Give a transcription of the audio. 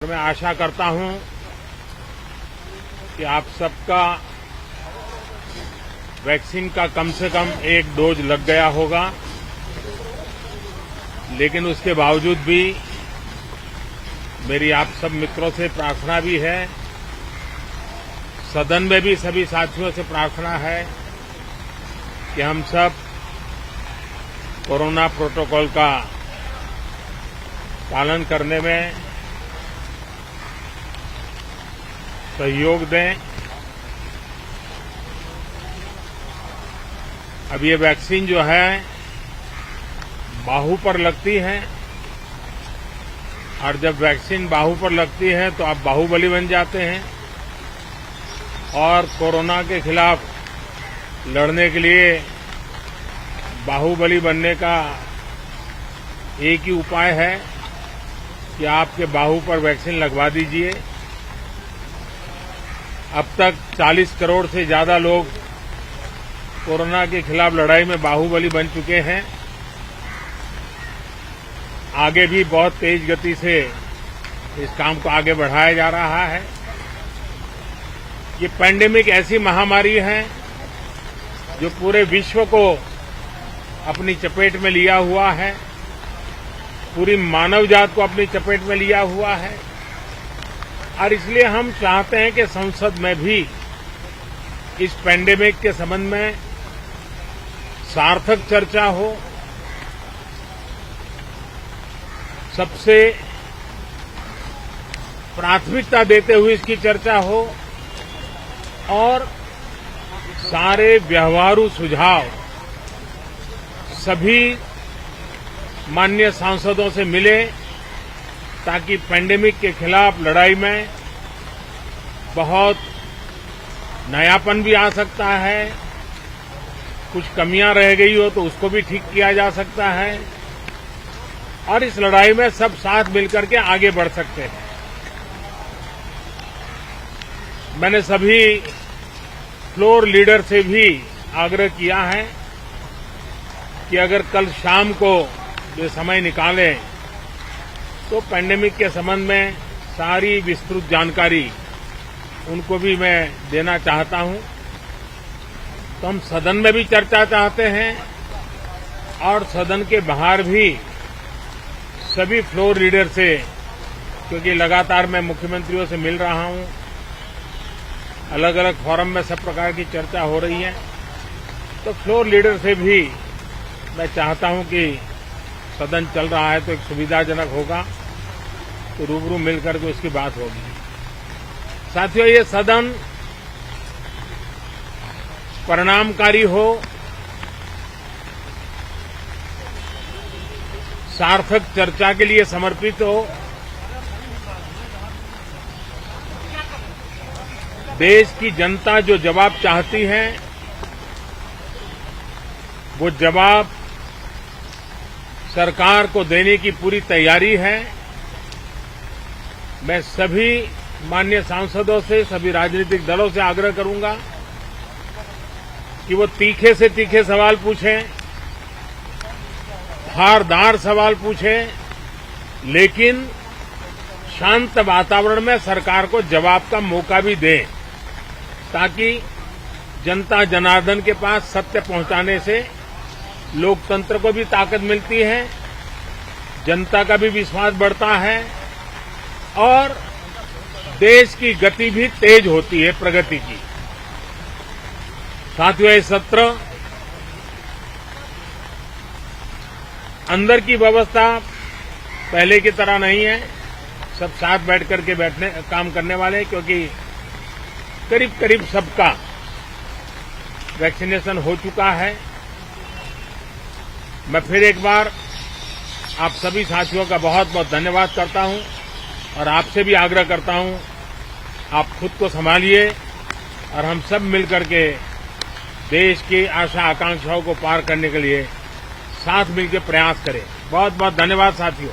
मैं आशा करता हूं कि आप सबका वैक्सीन का कम से कम एक डोज लग गया होगा, लेकिन उसके बावजूद भी मेरी आप सब मित्रों से प्रार्थना भी है, सदन में भी सभी साथियों से प्रार्थना है कि हम सब कोरोना प्रोटोकॉल का पालन करने में सहयोग दें। अब ये वैक्सीन जो है बाहू पर लगती है, और जब वैक्सीन बाहू पर लगती है तो आप बाहुबली बन जाते हैं, और कोरोना के खिलाफ लड़ने के लिए बाहुबली बनने का एक ही उपाय है कि आपके बाहू पर वैक्सीन लगवा दीजिए। अब तक 40 करोड़ से ज्यादा लोग कोरोना के खिलाफ लड़ाई में बाहुबली बन चुके हैं। आगे भी बहुत तेज गति से इस काम को आगे बढ़ाया जा रहा है। ये पैंडेमिक ऐसी महामारी है जो पूरे विश्व को अपनी चपेट में लिया हुआ है, पूरी मानव जात को अपनी चपेट में लिया हुआ है, और इसलिए हम चाहते हैं कि संसद में भी इस पैंडेमिक के संबंध में सार्थक चर्चा हो, सबसे प्राथमिकता देते हुए इसकी चर्चा हो, और सारे व्यवहारू सुझाव सभी माननीय सांसदों से मिले, ताकि पैंडेमिक के खिलाफ लड़ाई में बहुत नयापन भी आ सकता है, कुछ कमियां रह गई हो तो उसको भी ठीक किया जा सकता है, और इस लड़ाई में सब साथ मिलकर के आगे बढ़ सकते हैं। मैंने सभी फ्लोर लीडर से भी आग्रह किया है कि अगर कल शाम को ये समय निकालें तो पैंडेमिक के संबंध में सारी विस्तृत जानकारी उनको भी मैं देना चाहता हूं। तो हम सदन में भी चर्चा चाहते हैं, और सदन के बाहर भी सभी फ्लोर लीडर से, क्योंकि लगातार मैं मुख्यमंत्रियों से मिल रहा हूं, अलग अलग फोरम में सब प्रकार की चर्चा हो रही है, तो फ्लोर लीडर से भी मैं चाहता हूं कि सदन चल रहा है तो एक सुविधाजनक होगा, तो रूबरू मिलकर के उसकी बात होगी। साथियों, ये सदन परिणामकारी हो, सार्थक चर्चा के लिए समर्पित हो, देश की जनता जो जवाब चाहती है वो जवाब सरकार को देने की पूरी तैयारी है। मैं सभी माननीय सांसदों से, सभी राजनीतिक दलों से आग्रह करूंगा कि वो तीखे से तीखे सवाल पूछें, धारदार सवाल पूछें, लेकिन शांत वातावरण में सरकार को जवाब का मौका भी दें, ताकि जनता जनार्दन के पास सत्य पहुंचाने से लोकतंत्र को भी ताकत मिलती है, जनता का भी विश्वास बढ़ता है, और देश की गति भी तेज होती है प्रगति की। साथियों, ये सत्र अंदर की व्यवस्था पहले की तरह नहीं है, सब साथ बैठ करके काम करने वाले, क्योंकि करीब करीब सबका वैक्सीनेशन हो चुका है। मैं फिर एक बार आप सभी साथियों का बहुत बहुत धन्यवाद करता हूं, और आपसे भी आग्रह करता हूं, आप खुद को संभालिए, और हम सब मिलकर के देश की आशा आकांक्षाओं को पार करने के लिए साथ मिलकर प्रयास करें। बहुत बहुत धन्यवाद साथियों।